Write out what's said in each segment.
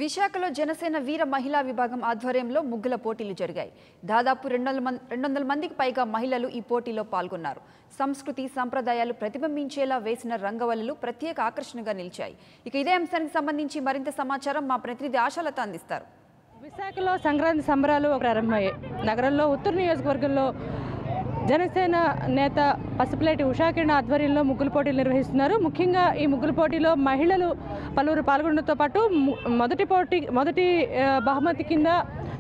విశాఖలో జనసేన వీర మహిళా విభాగం ఆధ్వర్యంలో ముగ్గుల పోటీలు జరిగాయి. దాదాపు 200 మందికి పైగా మహిళలు ఈ పోటీలో పాల్గొన్నారు. సంస్కృతి సంప్రదాయాలు ప్రతిబింబించేలా వేసిన రంగవల్లులు ప్రత్యేక ఆకర్షణగా నిలిచాయి. ఇక ఇదే అంశానికి సంబంధించి మరింత సమాచారం మా ప్రతినిధి ఆశాలత అందిస్తారు. విశాఖలో సంక్రాంతి సంబరాలు ప్రారంభమయ్యాయి. నగరంలో ఉత్తర నియోజకవర్గంలో జనసేన నేత పసుపులేటి ఉషాకిరణ్ ఆధ్వర్యంలో ముగ్గుల పోటీలు నిర్వహిస్తున్నారు. ముఖ్యంగా ఈ ముగ్గుల పోటీలో మహిళలు పలువురు పాల్గొనడంతో పాటు మొదటి బహుమతి కింద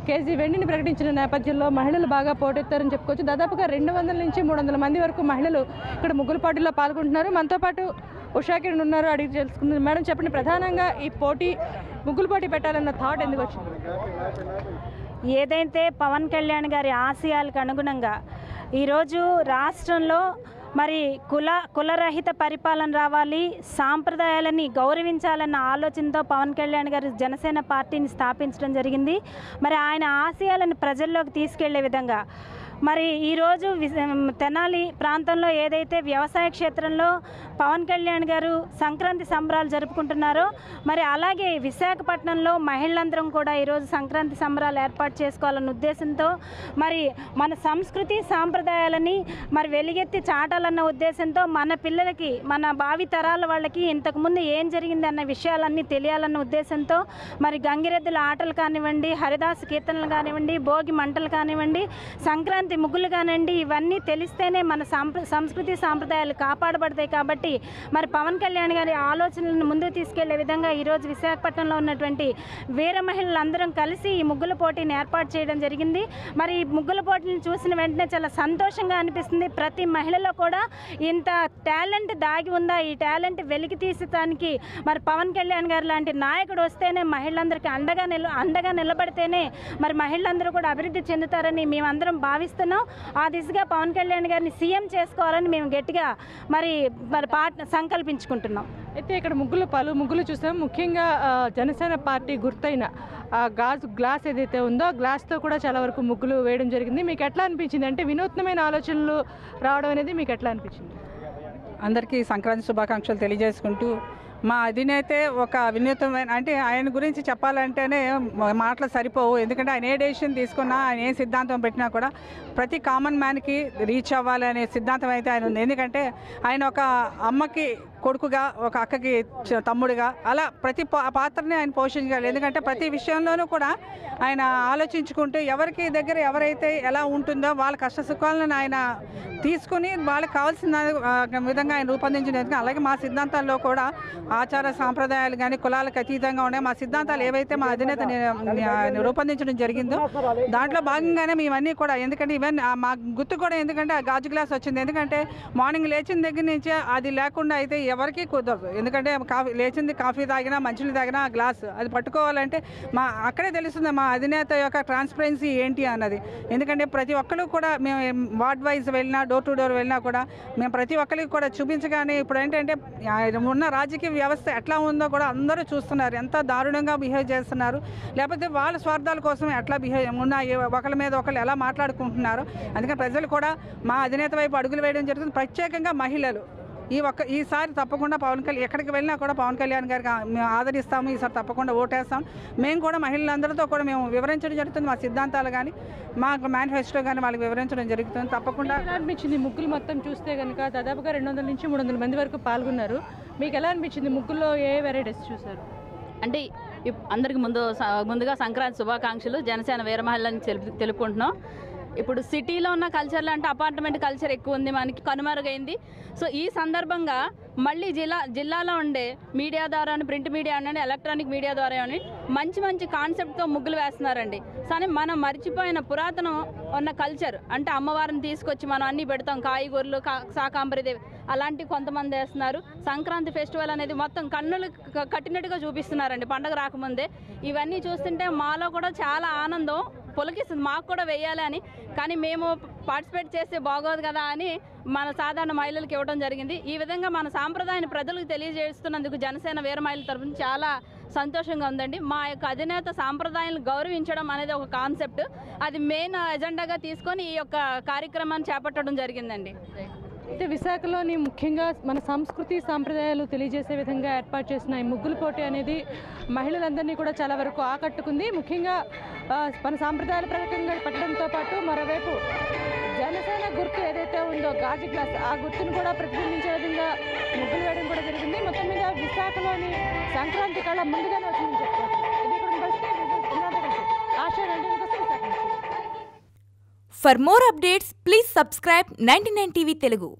కేజీ వెండిని ప్రకటించిన నేపథ్యంలో మహిళలు బాగా పోటెత్తారని చెప్పుకోవచ్చు. దాదాపుగా 200 నుంచి 300 మంది వరకు మహిళలు ఇక్కడ ముగ్గుల పోటీలో పాల్గొంటున్నారు. మనతో పాటు ఉషాకిరణ్ ఉన్నారు, అడిగి తెలుసుకుంది. మేడం చెప్పండి, ప్రధానంగా ఈ ముగ్గుల పోటీ పెట్టాలన్న థాట్ ఎందుకు వచ్చింది? ఏదైతే పవన్ కళ్యాణ్ గారి ఆశయాలకు అనుగుణంగా ఈరోజు రాష్ట్రంలో మరి కులరహిత పరిపాలన రావాలి, సాంప్రదాయాలని గౌరవించాలన్న ఆలోచనతో పవన్ కళ్యాణ్ గారు జనసేన పార్టీని స్థాపించడం జరిగింది. మరి ఆయన ఆశయాలను ప్రజల్లోకి తీసుకెళ్లే విధంగా మరి ఈరోజు తెనాలి ప్రాంతంలో ఏదైతే వ్యవసాయ క్షేత్రంలో పవన్ కళ్యాణ్ గారు సంక్రాంతి సంబరాలు జరుపుకుంటున్నారో మరి అలాగే విశాఖపట్నంలో మహిళలందరం కూడా ఈరోజు సంక్రాంతి సంబరాలు ఏర్పాటు చేసుకోవాలన్న ఉద్దేశంతో మరి మన సంస్కృతి సాంప్రదాయాలని మరి వెలుగెత్తి చాటాలన్న ఉద్దేశంతో మన పిల్లలకి, మన భావి తరాల వాళ్ళకి ఇంతకుముందు ఏం జరిగింది అన్న విషయాలన్నీ తెలియాలన్న ఉద్దేశంతో మరి గంగిరెద్దుల ఆటలు కానివ్వండి, హరిదాసు కీర్తనలు కానివ్వండి, భోగి మంటలు కానివ్వండి, సంక్రాంతి ముగ్గులు కానివ్వండి, ఇవన్నీ తెలిస్తేనే మన సంస్కృతి సాంప్రదాయాలు కాపాడబడతాయి. కాబట్టి మరి పవన్ కళ్యాణ్ గారి ఆలోచనలను ముందుకు తీసుకెళ్లే విధంగా ఈరోజు విశాఖపట్నంలో ఉన్నటువంటి వీర మహిళలందరం కలిసి ఈ ముగ్గుల పోటీని ఏర్పాటు చేయడం జరిగింది. మరి ఈ ముగ్గుల పోటీని చూసిన వెంటనే చాలా సంతోషంగా అనిపిస్తుంది. ప్రతి మహిళలో కూడా ఇంత టాలెంట్ దాగి ఉందా, ఈ టాలెంట్ వెలికి తీసడానికి మరి పవన్ కళ్యాణ్ గారు లాంటి నాయకుడు వస్తేనే మహిళలందరికీ అండగా నిలబడితేనే మరి మహిళలందరూ కూడా అభివృద్ధి చెందుతారని మేమందరం భావిస్తున్నాం. ఆ దిశగా పవన్ కళ్యాణ్ గారిని సీఎం చేసుకోవాలని మేము గట్టిగా మరి సంకల్పించుకుంటున్నాం. అయితే ఇక్కడ ముగ్గులు చూసాం. ముఖ్యంగా జనసేన పార్టీ గుర్తైన గ్లాస్ ఏదైతే ఉందో ఆ గ్లాస్తో కూడా చాలా వరకు ముగ్గులు వేయడం జరిగింది. మీకు ఎట్లా అనిపించింది? అంటే వినూత్నమైన ఆలోచనలు రావడం అనేది మీకు ఎట్లా అనిపించింది? అందరికీ సంక్రాంతి శుభాకాంక్షలు తెలియజేసుకుంటూ, మా అధినేతే ఒక వినూత్నమైన, అంటే ఆయన గురించి చెప్పాలంటేనే మాటలు సరిపోవు. ఎందుకంటే ఆయన ఏ డెసిషన్ తీసుకున్నా, ఆయన ఏ సిద్ధాంతం పెట్టినా కూడా ప్రతి కామన్ మ్యాన్కి రీచ్ అవ్వాలి అనే సిద్ధాంతం అయితే ఆయన ఉంది. ఎందుకంటే ఆయన ఒక అమ్మకి కొడుకుగా, ఒక అక్కకి తమ్ముడుగా, అలా ప్రతి పాత్రని ఆయన పోషించగలరు. ఎందుకంటే ప్రతి విషయంలోనూ కూడా ఆయన ఆలోచించుకుంటూ ఎవరికి దగ్గర ఎవరైతే ఎలా ఉంటుందో వాళ్ళ కష్ట సుఖాలను ఆయన తీసుకుని వాళ్ళకి కావాల్సిన విధంగా ఆయన రూపొందించిన. అలాగే మా సిద్ధాంతాల్లో కూడా ఆచార సాంప్రదాయాలు కానీ కులాలకు అతీతంగా ఉన్నాయి. మా సిద్ధాంతాలు ఏవైతే మా అధినేత రూపొందించడం జరిగిందో దాంట్లో భాగంగానే మేమన్నీ కూడా, ఎందుకంటే ఈవెన్ మా గుర్తు కూడా ఎందుకంటే ఆ గాజు గ్లాస్ వచ్చింది. ఎందుకంటే మార్నింగ్ లేచిన దగ్గర నుంచే అది లేకుండా అయితే ఎవరికి కుదరదు. ఎందుకంటే లేచింది కాఫీ తాగినా మంచినీళ్ళు తాగినా ఆ గ్లాస్ అది పట్టుకోవాలంటే అక్కడే తెలుస్తుంది మా అధినేత యొక్క ట్రాన్స్పరెన్సీ ఏంటి అన్నది. ఎందుకంటే ప్రతి ఒక్కరు కూడా మేము వార్డ్ వైజ్ వెళ్ళినా, డోర్ టు డోర్ వెళ్ళినా కూడా మేము ప్రతి ఒక్కరికి కూడా చూపించగానే ఇప్పుడు ఏంటంటే ఉన్న రాజకీయ వ్యవస్థ ఎట్లా ఉందో కూడా అందరూ చూస్తున్నారు. ఎంత దారుణంగా బిహేవ్ చేస్తున్నారు, లేకపోతే వాళ్ళ స్వార్థాల కోసం ఎట్లా ఉన్నాయి, ఒకరి మీద ఒకరు ఎలా మాట్లాడుకుంటున్నారు. అందుకని ప్రజలు కూడా మా అధినేత వైపు అడుగులు వేయడం జరుగుతుంది. ప్రత్యేకంగా మహిళలు ఈసారి తప్పకుండా ఎక్కడికి వెళ్ళినా కూడా పవన్ కళ్యాణ్ గారికి మేము ఆదరిస్తాము, ఈసారి తప్పకుండా ఓటేస్తాం. మేము కూడా మహిళలందరితో కూడా మేము వివరించడం జరుగుతుంది. మా సిద్ధాంతాలు కానీ మా మేనిఫెస్టో కానీ వాళ్ళకి వివరించడం జరుగుతుంది. తప్పకుండా అనిపించింది ముగ్గులు మొత్తం చూస్తే కనుక దాదాపుగా 200 నుంచి 300 మంది వరకు పాల్గొన్నారు. మీకు ఎలా అనిపించింది? ముగ్గుల్లో ఏ వెరైటీస్ చూసారు? అంటే అందరికి ముందుగా సంక్రాంతి శుభాకాంక్షలు. జనసేన వీర మహిళని తెలుపుకుంటున్నాం. ఇప్పుడు సిటీలో ఉన్న కల్చర్లో అంటే అపార్ట్మెంట్ కల్చర్ ఎక్కువ ఉంది, మనకి కనుమరుగైంది. సో ఈ సందర్భంగా మళ్ళీ జిల్లాలో ఉండే మీడియా ద్వారా, ప్రింట్ మీడియా అనండి, ఎలక్ట్రానిక్ మీడియా ద్వారా మంచి కాన్సెప్ట్తో ముగ్గులు వేస్తున్నారండి. కానీ మనం మర్చిపోయిన పురాతనం ఉన్న కల్చర్ అంటే అమ్మవారిని తీసుకొచ్చి మనం అన్నీ పెడతాం, కాయగూరలు, శాకాంబరిదేవి అలాంటి కొంతమంది వేస్తున్నారు. సంక్రాంతి ఫెస్టివల్ అనేది మొత్తం కన్నులు కట్టినట్టుగా చూపిస్తున్నారండి పండుగ రాకముందే. ఇవన్నీ చూస్తుంటే మాలో కూడా చాలా ఆనందం పొలకిస్తుంది, మాకు కూడా వేయాలి అని. కానీ మేము పార్టిసిపేట్ చేస్తే బాగోదు కదా అని మన సాధారణ మహిళలకు ఇవ్వడం జరిగింది. ఈ విధంగా మన సాంప్రదాయాన్ని ప్రజలకు తెలియజేస్తున్నందుకు జనసేన వీర మహిళల తరఫున చాలా సంతోషంగా ఉందండి. మా యొక్క అధినేత సాంప్రదాయాలను గౌరవించడం అనేది ఒక కాన్సెప్ట్, అది మెయిన్ ఎజెండాగా తీసుకొని ఈ యొక్క కార్యక్రమాన్ని చేపట్టడం జరిగిందండి. అయితే విశాఖలోని ముఖ్యంగా మన సంస్కృతి సాంప్రదాయాలు తెలియజేసే విధంగా ఏర్పాటు చేసిన ఈ ముగ్గుల పోటీ అనేది మహిళలందరినీ కూడా చాలా వరకు ఆకట్టుకుంది. ముఖ్యంగా మన సాంప్రదాయాల ప్రకారంగా పట్టడంతో పాటు మరోవైపు జనసేన గుర్తు ఏదైతే ఉందో గాజు గ్లాస్, ఆ గుర్తును కూడా ప్రతిబింబించే విధంగా ముగ్గులు వేయడం కూడా జరిగింది. మొత్తం మీద విశాఖలోని సంక్రాంతి కళ ముందుగానే వచ్చిందని చెప్పుకోవచ్చు. ఇది ఇక్కడ ASHA For more updates, please subscribe 99 TV Telugu.